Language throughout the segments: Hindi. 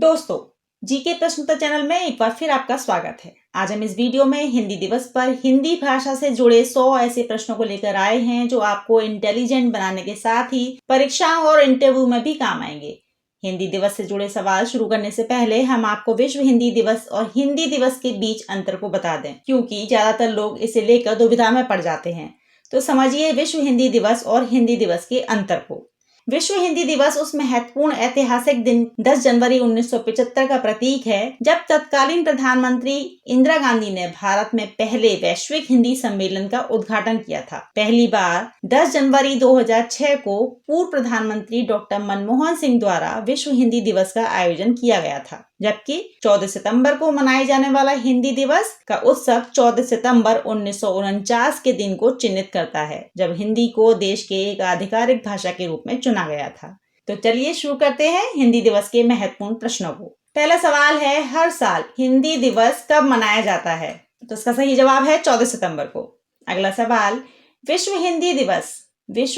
दोस्तों, जीके प्रश्नोत्तर चैनल में एक बार फिर आपका स्वागत है। आज हम इस वीडियो में हिंदी दिवस पर हिंदी भाषा से जुड़े 100 ऐसे प्रश्नों को लेकर आए हैं जो आपको इंटेलिजेंट बनाने के साथ ही परीक्षाओं और इंटरव्यू में भी काम आएंगे। हिंदी दिवस से जुड़े सवाल शुरू करने से पहले हम आपको विश्व हिंदी दिवस और हिंदी दिवस के बीच अंतर को बता दें, क्योंकि ज्यादातर लोग इसे लेकर दुविधा में पड़ जाते हैं। तो समझिए विश्व हिंदी दिवस और हिंदी दिवस के अंतर को। विश्व हिंदी दिवस उस महत्वपूर्ण ऐतिहासिक दिन 10 जनवरी 1975 का प्रतीक है जब तत्कालीन प्रधानमंत्री इंदिरा गांधी ने भारत में पहले वैश्विक हिंदी सम्मेलन का उद्घाटन किया था। पहली बार 10 जनवरी 2006 को पूर्व प्रधानमंत्री डॉक्टर मनमोहन सिंह द्वारा विश्व हिंदी दिवस का आयोजन किया गया था, जबकि 14 सितंबर को मनाए जाने वाला हिंदी दिवस का उत्सव 14 सितंबर 1949 के दिन को चिन्हित करता है, जब हिंदी को देश के एक आधिकारिक भाषा के रूप में चुना गया था। तो चलिए शुरू करते हैं हिंदी दिवस के महत्वपूर्ण प्रश्नों को। पहला सवाल है, हर साल हिंदी दिवस कब मनाया जाता है? तो इसका सही जवाब है 14 सितंबर को। अगला सवाल, विश्व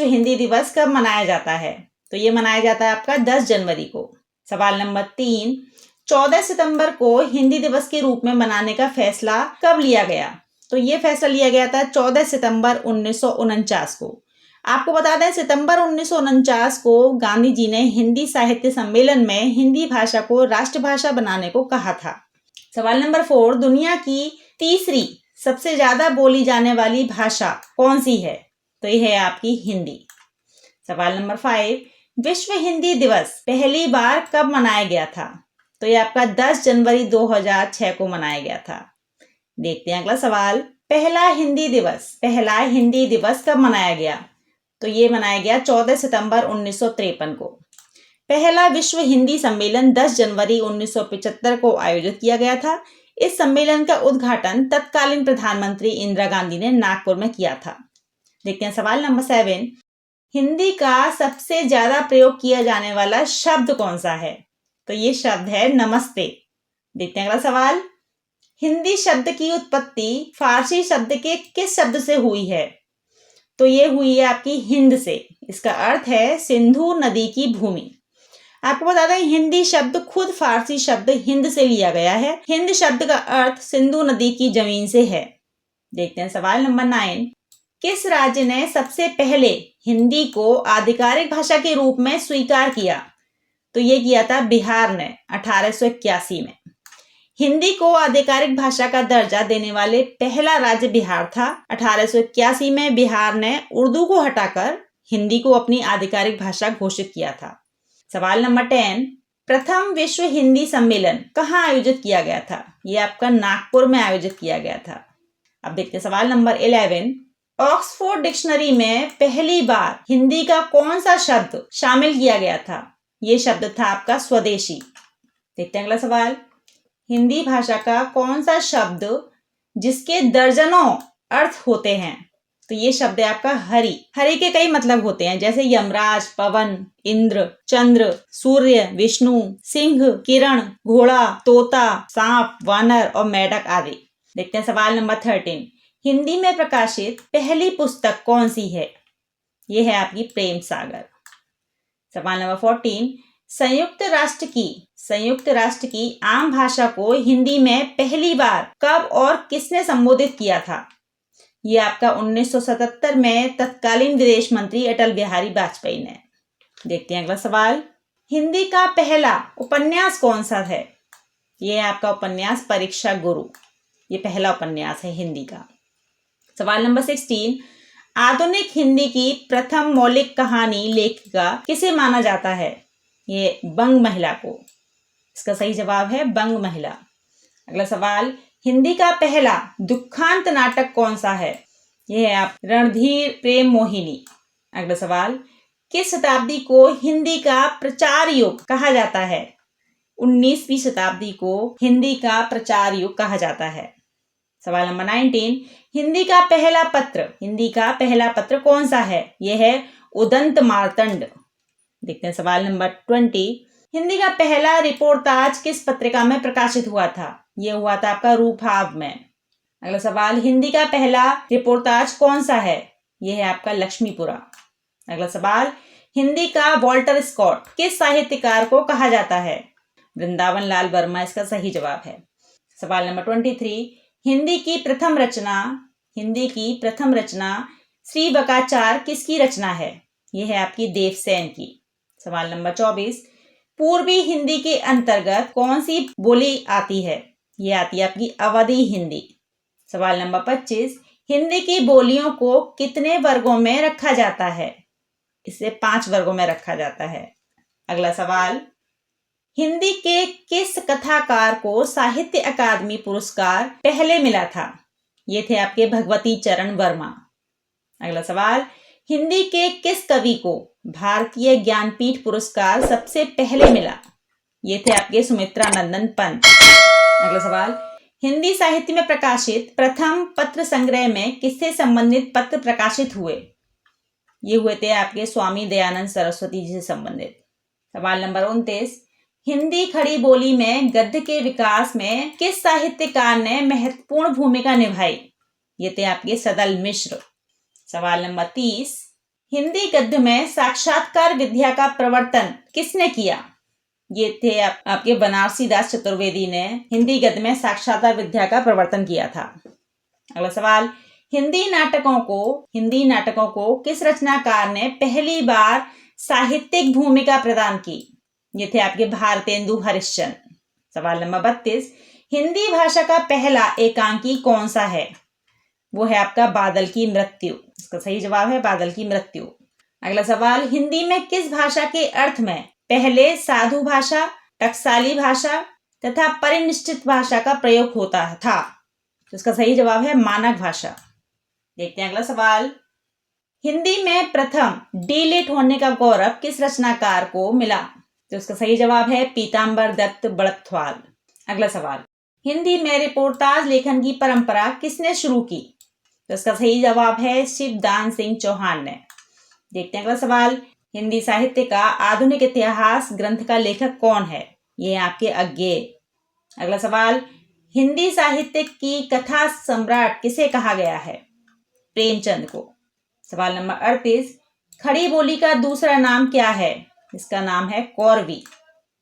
हिंदी दिवस कब मनाया जाता है? तो ये मनाया जाता है आपका 10 जनवरी को। सवाल नंबर 3, 14 सितंबर को हिंदी दिवस के रूप में मनाने का फैसला कब लिया गया? तो ये फैसला लिया गया था 14 सितंबर 1949 को। आपको बता दें, सितंबर 1949 को गांधी जी ने हिंदी साहित्य सम्मेलन में हिंदी भाषा को राष्ट्रभाषा बनाने को कहा था। सवाल नंबर 4, दुनिया की तीसरी सबसे ज्यादा बोली जाने वाली भाषा कौन सी है? तो ये है आपकी हिंदी। सवाल नंबर 5, विश्व हिंदी दिवस पहली बार कब मनाया गया था? तो ये आपका 10 जनवरी 2006 को मनाया गया था। देखते हैं अगला सवाल, पहला हिंदी दिवस कब मनाया गया? तो ये मनाया गया 14 सितंबर 1953 को। पहला विश्व हिंदी सम्मेलन 10 जनवरी 1975 को आयोजित किया गया था। इस सम्मेलन का उद्घाटन तत्कालीन प्रधानमंत्री इंदिरा गांधी ने नागपुर में किया था। देखते हैं सवाल नंबर 7, हिंदी का सबसे ज्यादा प्रयोग किया जाने वाला शब्द कौन सा है? तो ये शब्द है नमस्ते। देखते हैं अगला सवाल, हिंदी शब्द की उत्पत्ति फारसी शब्द के किस शब्द से हुई है? तो ये हुई है आपकी हिंद से। इसका अर्थ है सिंधु नदी की भूमि। आपको बता दें, हिंदी शब्द खुद फारसी शब्द हिंद से लिया गया है। हिंद शब्द का अर्थ सिंधु नदी की जमीन से है। देखते हैं सवाल नंबर 9, किस राज्य ने सबसे पहले हिंदी को आधिकारिक भाषा के रूप में स्वीकार किया? तो ये किया था बिहार ने 1881 में। हिंदी को आधिकारिक भाषा का दर्जा देने वाले पहला राज्य बिहार था। 1881 में बिहार ने उर्दू को हटाकर हिंदी को अपनी आधिकारिक भाषा घोषित किया था। सवाल नंबर 10, प्रथम विश्व हिंदी सम्मेलन कहाँ आयोजित किया गया था? ये आपका नागपुर में आयोजित किया गया था। अब देखते हैं सवाल नंबर 11, ऑक्सफोर्ड डिक्शनरी में पहली बार हिंदी का कौन सा शब्द शामिल किया गया था? ये शब्द था आपका स्वदेशी। देखते हैं अगला सवाल, हिंदी भाषा का कौन सा शब्द जिसके दर्जनों अर्थ होते हैं? तो ये शब्द है आपका हरि। हरि के कई मतलब होते हैं, जैसे यमराज, पवन, इंद्र, चंद्र, सूर्य, विष्णु, सिंह, किरण, घोड़ा, तोता, सांप, वानर और मेढक आदि। देखते हैं सवाल नंबर 13, हिंदी में प्रकाशित पहली पुस्तक कौन सी है? ये है आपकी प्रेम सागर। सवाल नंबर 14, संयुक्त राष्ट्र की आम भाषा को हिंदी में पहली बार कब और किसने संबोधित किया था? ये आपका 1977 में तत्कालीन विदेश मंत्री अटल बिहारी वाजपेयी ने। देखते हैं अगला सवाल, हिंदी का पहला उपन्यास कौन सा है? ये आपका उपन्यास परीक्षा गुरु। ये पहला उपन्यास है हिंदी का। सवाल नंबर 16, आधुनिक हिंदी की प्रथम मौलिक कहानी लेखिका किसे माना जाता है? ये बंग महिला को। इसका सही जवाब है बंग महिला। अगला सवाल, हिंदी का पहला दुखांत नाटक कौन सा है? यह है आप रणधीर प्रेम मोहिनी। अगला सवाल, किस शताब्दी को हिंदी का प्रचार युग कहा जाता है? 19वीं शताब्दी को हिंदी का प्रचार युग कहा जाता है। सवाल नंबर 19, हिंदी का पहला पत्र कौन सा है? यह है उदंत मार्तंड। देखते हैं सवाल नंबर 20, हिंदी का पहला रिपोर्टाज किस पत्रिका में प्रकाशित हुआ था? यह हुआ था आपका रूपहाव में। अगला सवाल, हिंदी का पहला रिपोर्टाज कौन सा है? यह है आपका लक्ष्मीपुरा। अगला सवाल, हिंदी का वॉल्टर स्कॉट किस साहित्यकार को कहा जाता है? वृंदावन लाल वर्मा इसका सही जवाब है। सवाल नंबर 23, हिंदी की प्रथम रचना श्री बकाचार किसकी रचना है? यह है आपकी देवसेन की। सवाल नंबर 24, पूर्वी हिंदी के अंतर्गत कौन सी बोली आती है? यह आती है आपकी अवधी हिंदी। सवाल नंबर 25, हिंदी की बोलियों को कितने वर्गों में रखा जाता है? इसे 5 वर्गों में रखा जाता है। अगला सवाल, हिंदी के किस कथाकार को साहित्य अकादमी पुरस्कार पहले मिला था? ये थे आपके भगवती चरण वर्मा। अगला सवाल, हिंदी के किस कवि को भारतीय ज्ञानपीठ पुरस्कार सबसे पहले मिला? ये थे आपके सुमित्रा नंदन पंत। अगला सवाल, हिंदी साहित्य में प्रकाशित प्रथम पत्र संग्रह में किससे संबंधित पत्र प्रकाशित हुए? ये हुए थे आपके स्वामी दयानंद सरस्वती जी से संबंधित। सवाल नंबर 29, हिंदी खड़ी बोली में गद्य के विकास में किस साहित्यकार ने महत्वपूर्ण भूमिका निभाई? ये थे आपके सदल मिश्र। सवाल नंबर 30, हिंदी गद्य में साक्षात्कार विद्या का प्रवर्तन किसने किया? ये थे आपके बनारसी दास चतुर्वेदी ने हिंदी गद्य में साक्षात्कार विद्या का प्रवर्तन किया था। अगला सवाल, हिंदी नाटकों को किस रचनाकार ने पहली बार साहित्यिक भूमिका प्रदान की? ये थे आपके भारतेंदु हरिश्चंद्र। सवाल नंबर 32, हिंदी भाषा का पहला एकांकी कौन सा है? वो है आपका बादल की मृत्यु। इसका सही जवाब है बादल की मृत्यु। अगला सवाल, हिंदी में किस भाषा के अर्थ में पहले साधु भाषा, टकसाली भाषा तथा परिनिश्चित भाषा का प्रयोग होता था? तो इसका सही जवाब है मानक भाषा। देखते हैं अगला सवाल, हिंदी में प्रथम डीलिट होने का गौरव किस रचनाकार को मिला? तो इसका सही जवाब है पीताम्बर दत्त बड़कथवाल। अगला सवाल, हिंदी में रिपोर्टाज लेखन की परंपरा किसने शुरू की? तो इसका सही जवाब है शिवदान सिंह चौहान ने। देखते हैं अगला सवाल, हिंदी साहित्य का आधुनिक इतिहास ग्रंथ का लेखक कौन है? ये आपके अज्ञेय। अगला सवाल, हिंदी साहित्य की कथा सम्राट किसे कहा गया है? प्रेमचंद को। सवाल नंबर 38, खड़ी बोली का दूसरा नाम क्या है? इसका नाम है कौरवी।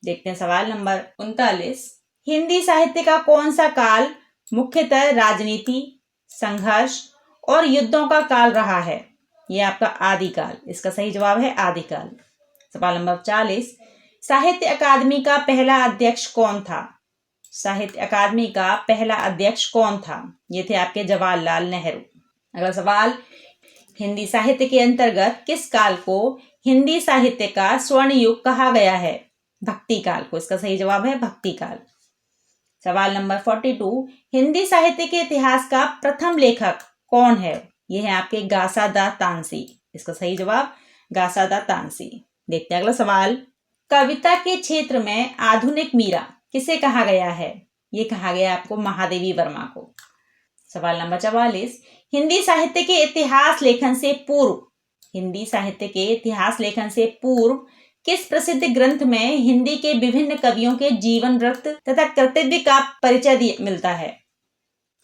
देखते हैं सवाल नंबर 39, हिंदी साहित्य का कौन सा काल मुख्यतः राजनीति, संघर्ष और युद्धों का काल रहा है? यह आपका आदिकाल। इसका सही जवाब है आदिकाल। सवाल नंबर 40, साहित्य अकादमी का पहला अध्यक्ष कौन था? साहित्य अकादमी का पहला अध्यक्ष कौन था? ये थे आपके जवाहरलाल नेहरू। अगला सवाल, हिंदी साहित्य के अंतर्गत किस काल को हिंदी साहित्य का स्वर्ण युग कहा गया है? भक्ति काल को। इसका सही जवाब है भक्ति काल। सवाल नंबर 42, हिंदी साहित्य के इतिहास का प्रथम लेखक कौन है? यह है आपके गासादा तानसी। इसका सही जवाब गासादा तानसी। देखते हैं अगला सवाल, कविता के क्षेत्र में आधुनिक मीरा किसे कहा गया है? ये कहा गया आपको महादेवी वर्मा को। सवाल नंबर 44, हिंदी साहित्य के इतिहास लेखन से पूर्व किस प्रसिद्ध ग्रंथ में हिंदी के विभिन्न कवियों के जीवन वृत्त तथा कर्तव्य का परिचय मिलता है?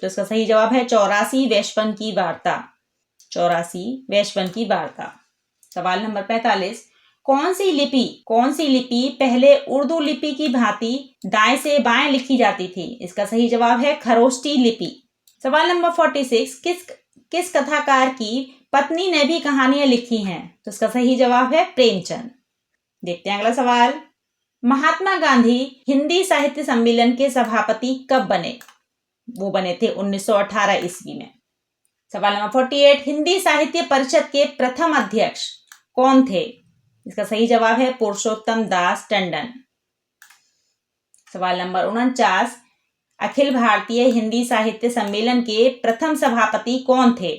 तो इसका सही जवाब है 84 वेश्पन की वार्ता। 84 वेश्पन की वार्ता। सवाल नंबर 45, कौन सी लिपि पहले उर्दू लिपि की भांति दाएं से बाएं लिखी जाती थी? इसका सही जवाब है खरोष्टी लिपि। सवाल नंबर 46, किस कथाकार की पत्नी ने भी कहानियां लिखी हैं? तो इसका सही जवाब है प्रेमचंद। देखते हैं अगला सवाल, महात्मा गांधी हिंदी साहित्य सम्मेलन के सभापति कब बने? वो बने थे 1918 ईस्वी में। सवाल नंबर 48, हिंदी साहित्य परिषद के प्रथम अध्यक्ष कौन थे? इसका सही जवाब है पुरुषोत्तम दास टंडन। सवाल नंबर 49, अखिल भारतीय हिंदी साहित्य सम्मेलन के प्रथम सभापति कौन थे?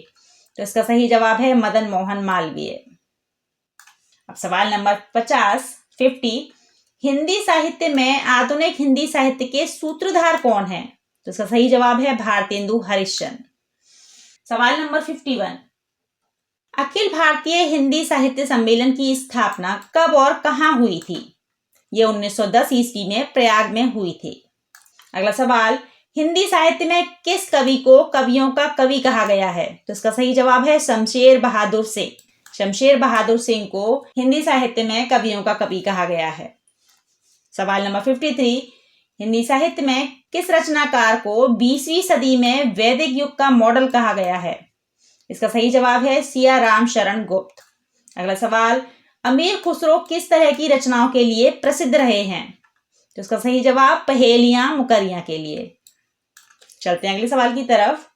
तो इसका सही जवाब है मदन मोहन मालवीय। अब सवाल नंबर 50, हिंदी साहित्य में आधुनिक हिंदी साहित्य के सूत्रधार कौन है? तो इसका सही जवाब है भारतेंदु हरिश्चंद्र। सवाल नंबर 51, अखिल भारतीय हिंदी साहित्य सम्मेलन की स्थापना कब और कहां हुई थी? यह 1910 ईस्वी में प्रयाग में हुई थी। अगला सवाल, हिंदी साहित्य में किस कवि को कवियों का कवि कहा गया है? तो इसका सही जवाब है शमशेर बहादुर सिंह। शमशेर बहादुर सिंह को हिंदी साहित्य में कवियों का कवि कहा गया है। सवाल नंबर 53, हिंदी साहित्य में किस रचनाकार को 20वीं सदी में वैदिक युग का मॉडल कहा गया है? इसका सही जवाब है सिया राम शरण गुप्त। अगला सवाल, अमीर खुसरो किस तरह की रचनाओं के लिए प्रसिद्ध रहे हैं? तो इसका सही जवाब पहेलियां मुकरियां के लिए। चलते हैं अगले सवाल की तरफ।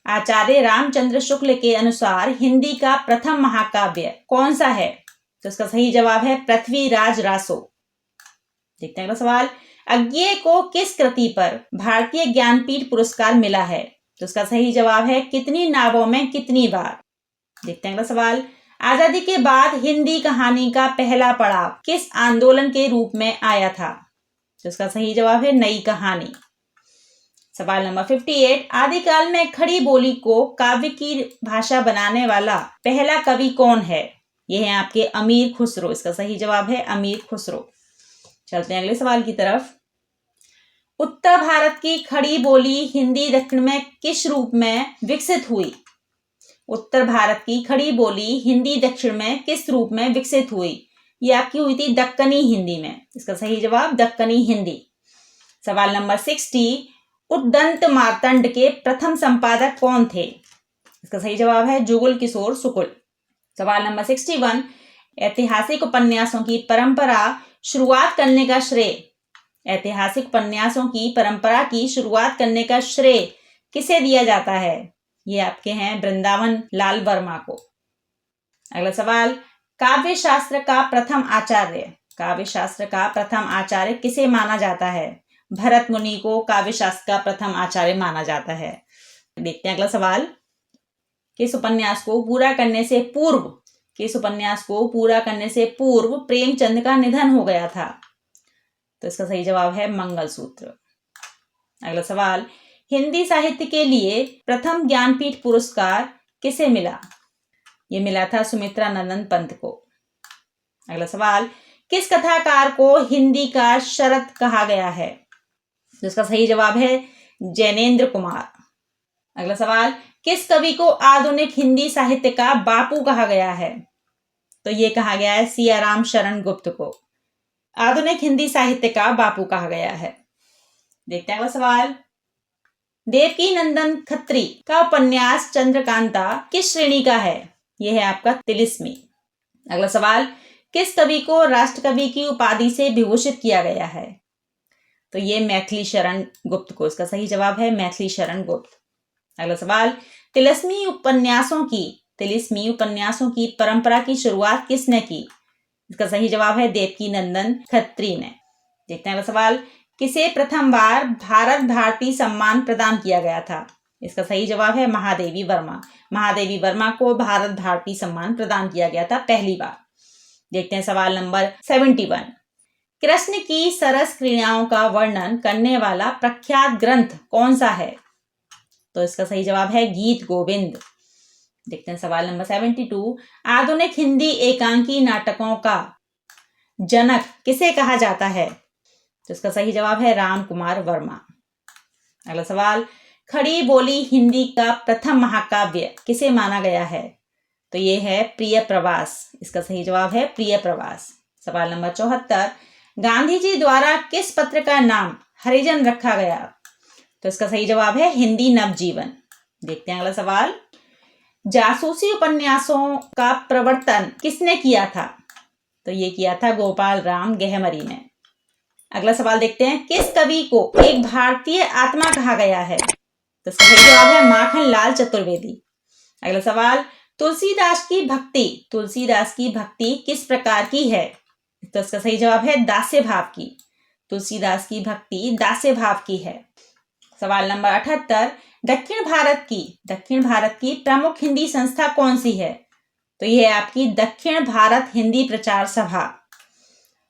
आचार्य रामचंद्र शुक्ल के अनुसार हिंदी का प्रथम महाकाव्य कौन सा है? तो इसका सही जवाब है पृथ्वीराज रासो। देखते हैं अगला सवाल, अज्ञेय को किस कृति पर भारतीय ज्ञानपीठ पुरस्कार मिला है? तो इसका सही जवाब है कितनी नावों में कितनी बार। देखते हैं अगला सवाल, आजादी के बाद हिंदी कहानी का पहला पड़ाव किस आंदोलन के रूप में आया था? तो इसका सही जवाब है नई कहानी। सवाल नंबर 58, आदिकाल में खड़ी बोली को काव्य की भाषा बनाने वाला पहला कवि कौन है? यह है आपके अमीर खुसरो। इसका सही जवाब है अमीर खुसरो। चलते हैं अगले सवाल की तरफ। उत्तर भारत की खड़ी बोली हिंदी दक्षिण में किस रूप में विकसित हुई? उत्तर भारत की खड़ी बोली हिंदी दक्षिण में किस रूप में विकसित हुई? ये आपकी हुई थी दक्कनी हिंदी में। इसका सही जवाब दक्कनी हिंदी। सवाल नंबर 60, उद्दंत मार्तंड के प्रथम संपादक कौन थे? इसका सही जवाब है जुगल किशोर शुक्ल। सवाल नंबर 61, ऐतिहासिक उपन्यासों की परंपरा शुरुआत करने का श्रेय, ऐतिहासिक उपन्यासों की परंपरा की शुरुआत करने का श्रेय किसे दिया जाता है? ये आपके हैं वृंदावन लाल वर्मा को। अगला सवाल, काव्य शास्त्र का प्रथम आचार्य, काव्य शास्त्र का प्रथम आचार्य किसे माना जाता है? भरत मुनि को काव्य शास्त्र का प्रथम आचार्य माना जाता है। देखते हैं अगला सवाल, किस उपन्यास को पूरा करने से पूर्व, किस उपन्यास को पूरा करने से पूर्व प्रेमचंद का निधन हो गया था? तो इसका सही जवाब है मंगलसूत्र। अगला सवाल, हिंदी साहित्य के लिए प्रथम ज्ञानपीठ पुरस्कार किसे मिला? ये मिला था सुमित्रा नंदन पंत को। अगला सवाल, किस कथाकार को हिंदी का शरद कहा गया है? तो इसका सही जवाब है जैनेन्द्र कुमार। अगला सवाल, किस कवि को आधुनिक हिंदी साहित्य का बापू कहा गया है? तो ये कहा गया है सिया राम शरण गुप्त को आधुनिक हिंदी साहित्य का बापू कहा गया है। देखते हैं अगला सवाल, देवकी नंदन खत्री का उपन्यास चंद्रकांता किस श्रेणी का है? यह है आपका तिलिस्मी। अगला सवाल, किस कवि को राष्ट्रकवि की उपाधि से विभूषित किया गया है? तो ये मैथिली शरण गुप्त को। इसका सही जवाब है मैथिली शरण गुप्त। अगला सवाल, तिलिस्मी उपन्यासों की परंपरा की शुरुआत किसने की? इसका सही जवाब है देवकी नंदन खत्री ने। देखते हैं अगला सवाल, किसे प्रथम बार भारत भारती सम्मान प्रदान किया गया था? इसका सही जवाब है महादेवी वर्मा। महादेवी वर्मा को भारत भारती सम्मान प्रदान किया गया था पहली बार। देखते हैं सवाल नंबर 71, कृष्ण की सरस क्रीड़ाओं का वर्णन करने वाला प्रख्यात ग्रंथ कौन सा है? तो इसका सही जवाब है गीत गोविंद। देखते हैं सवाल नंबर 72, आधुनिक हिंदी एकांकी नाटकों का जनक किसे कहा जाता है? तो इसका सही जवाब है राम कुमार वर्मा। अगला सवाल, खड़ी बोली हिंदी का प्रथम महाकाव्य किसे माना गया है? तो ये है प्रिय प्रवास। इसका सही जवाब है प्रिय प्रवास। सवाल नंबर 74, गांधी जी द्वारा किस पत्र का नाम हरिजन रखा गया? तो इसका सही जवाब है हिंदी नवजीवन। देखते हैं अगला सवाल, जासूसी उपन्यासों का प्रवर्तन किसने किया था? तो ये किया था गोपाल राम गहमरी ने। अगला सवाल देखते हैं, किस कवि को एक भारतीय आत्मा कहा गया है? तो सही जवाब है माखन लाल चतुर्वेदी। अगला सवाल, तुलसीदास की भक्ति किस प्रकार की है? तो इसका सही जवाब है दास्य भाव की। तुलसीदास की भक्ति दास्य भाव की है। सवाल नंबर 78, दक्षिण भारत की प्रमुख हिंदी संस्था कौन सी है? तो यह है आपकी दक्षिण भारत हिंदी प्रचार सभा।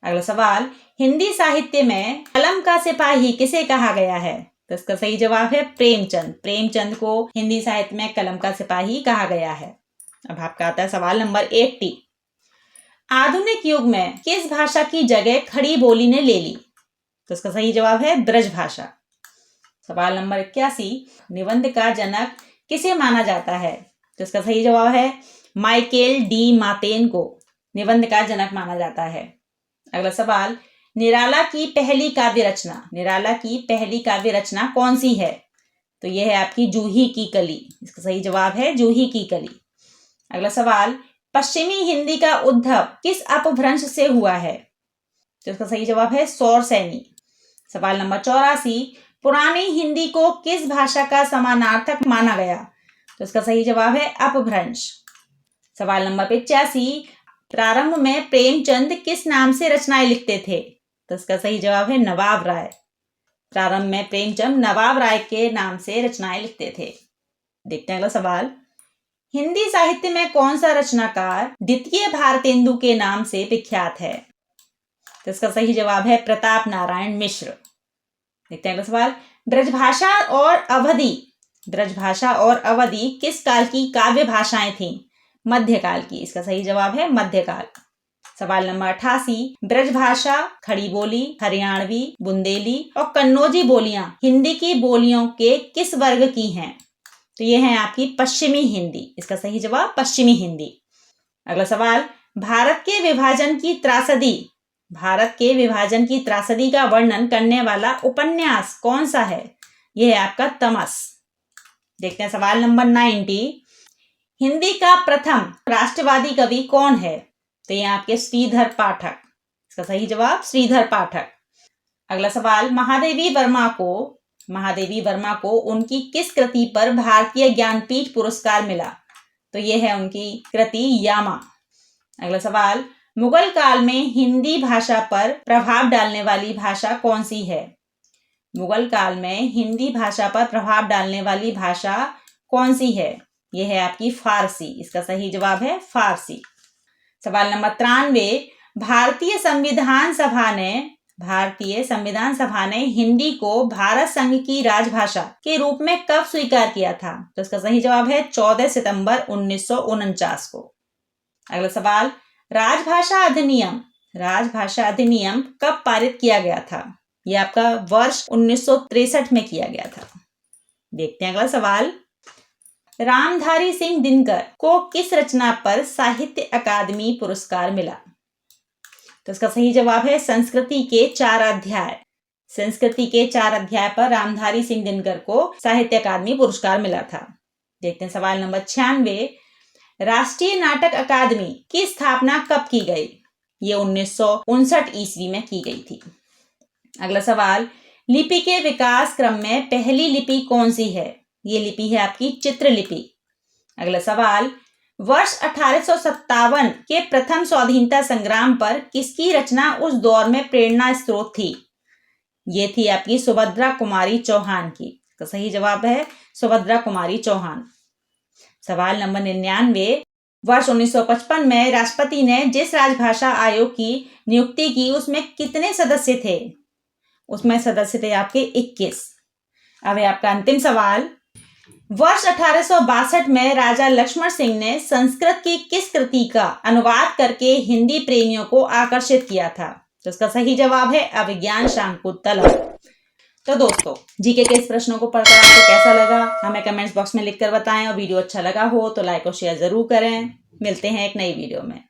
अगला सवाल, हिंदी साहित्य में कलम का सिपाही किसे कहा गया है? तो इसका सही जवाब है प्रेमचंद को हिंदी साहित्य में कलम का सिपाही कहा गया है। अब आपका आता है सवाल नंबर 80, आधुनिक युग में किस भाषा की जगह खड़ी बोली ने ले ली? तो इसका सही जवाब है ब्रज भाषा। सवाल नंबर 81, निबंध का जनक किसे माना जाता है? तो इसका सही जवाब है माइकेल डी मार्टिन को निबंध का जनक माना जाता है। अगला सवाल, निराला की पहली काव्य रचना, निराला की पहली काव्य रचना कौन सी है? तो यह है आपकी जूही की कली। इसका सही जवाब है जूही की कली। अगला सवाल, पश्चिमी हिंदी का उद्भव किस अपभ्रंश से हुआ है? तो इसका सही जवाब है सौरसैनी। सवाल नंबर 84, पुरानी हिंदी को किस भाषा का समानार्थक माना गया? तो इसका सही जवाब है अपभ्रंश। सवाल नंबर 85, प्रारंभ में प्रेमचंद किस नाम से रचनाएं लिखते थे? तो इसका सही जवाब है नवाब राय। प्रारंभ में प्रेमचंद नवाब राय के नाम से रचनाएं लिखते थे। देखते हैं अगला सवाल, हिंदी साहित्य में कौन सा रचनाकार द्वितीय भारतेंदु के नाम से विख्यात है? तो इसका सही जवाब है प्रताप नारायण मिश्र। देखते हैं अगला सवाल, ब्रजभाषा और अवधी किस काल की काव्य भाषाएं थीं? मध्यकाल की। इसका सही जवाब है मध्यकाल। सवाल नंबर 88, ब्रजभाषा, खड़ी बोली, हरियाणवी, बुंदेली और कन्नौजी बोलियां हिंदी की बोलियों के किस वर्ग की हैं? तो ये है आपकी पश्चिमी हिंदी। इसका सही जवाब पश्चिमी हिंदी। अगला सवाल, भारत के विभाजन की त्रासदी का वर्णन करने वाला उपन्यास कौन सा है? यह है आपका तमस। देखते हैं सवाल नंबर 90, हिंदी का प्रथम राष्ट्रवादी कवि कौन है? तो ये आपके श्रीधर पाठक। इसका सही जवाब श्रीधर पाठक। अगला सवाल, महादेवी वर्मा को उनकी किस कृति पर भारतीय ज्ञानपीठ पुरस्कार मिला? तो यह है उनकी कृति यामा। अगला सवाल, मुगल काल में हिंदी भाषा पर प्रभाव डालने वाली भाषा कौन सी है? मुगल काल में हिंदी भाषा पर प्रभाव डालने वाली भाषा कौन सी है? यह है आपकी फारसी। इसका सही जवाब है फारसी। सवाल नंबर 93, भारतीय संविधान सभा ने हिंदी को भारत संघ की राजभाषा के रूप में कब स्वीकार किया था? तो इसका सही जवाब है 14 सितंबर 1949 को। अगला सवाल, राजभाषा अधिनियम कब पारित किया गया था? यह आपका वर्ष 1963 में किया गया था। देखते हैं अगला सवाल, रामधारी सिंह दिनकर को किस रचना पर साहित्य अकादमी पुरस्कार मिला? तो इसका सही जवाब है संस्कृति के 4 अध्याय पर रामधारी सिंह दिनकर को साहित्य अकादमी पुरस्कार मिला था। देखते हैं सवाल नंबर 96, राष्ट्रीय नाटक अकादमी की स्थापना कब की गई? ये 1959 ईस्वी में की गई थी। अगला सवाल, लिपि के विकास क्रम में पहली लिपि कौन सी है? ये लिपि है आपकी चित्रलिपि। अगला सवाल, वर्ष 1857 के प्रथम स्वाधीनता संग्राम पर किसकी रचना उस दौर में प्रेरणा स्रोत थी? ये थी आपकी सुभद्रा कुमारी चौहान की। तो सही जवाब है सुभद्रा कुमारी चौहान। सवाल नंबर 99, वर्ष 1955 में राष्ट्रपति ने जिस राजभाषा आयोग की नियुक्ति की उसमें कितने सदस्य थे? उसमें सदस्य थे आपके 21। अब है आपका अंतिम सवाल, वर्ष 1862 में राजा लक्ष्मण सिंह ने संस्कृत की किस कृति का अनुवाद करके हिंदी प्रेमियों को आकर्षित किया था? तो इसका सही जवाब है अभिज्ञान शाकुंतलम। तो दोस्तों, जीके के इस प्रश्नों को पढ़कर आपको कैसा लगा हमें कमेंट्स बॉक्स में लिखकर बताएं और वीडियो अच्छा लगा हो तो लाइक और शेयर जरूर करें। मिलते हैं एक नई वीडियो में।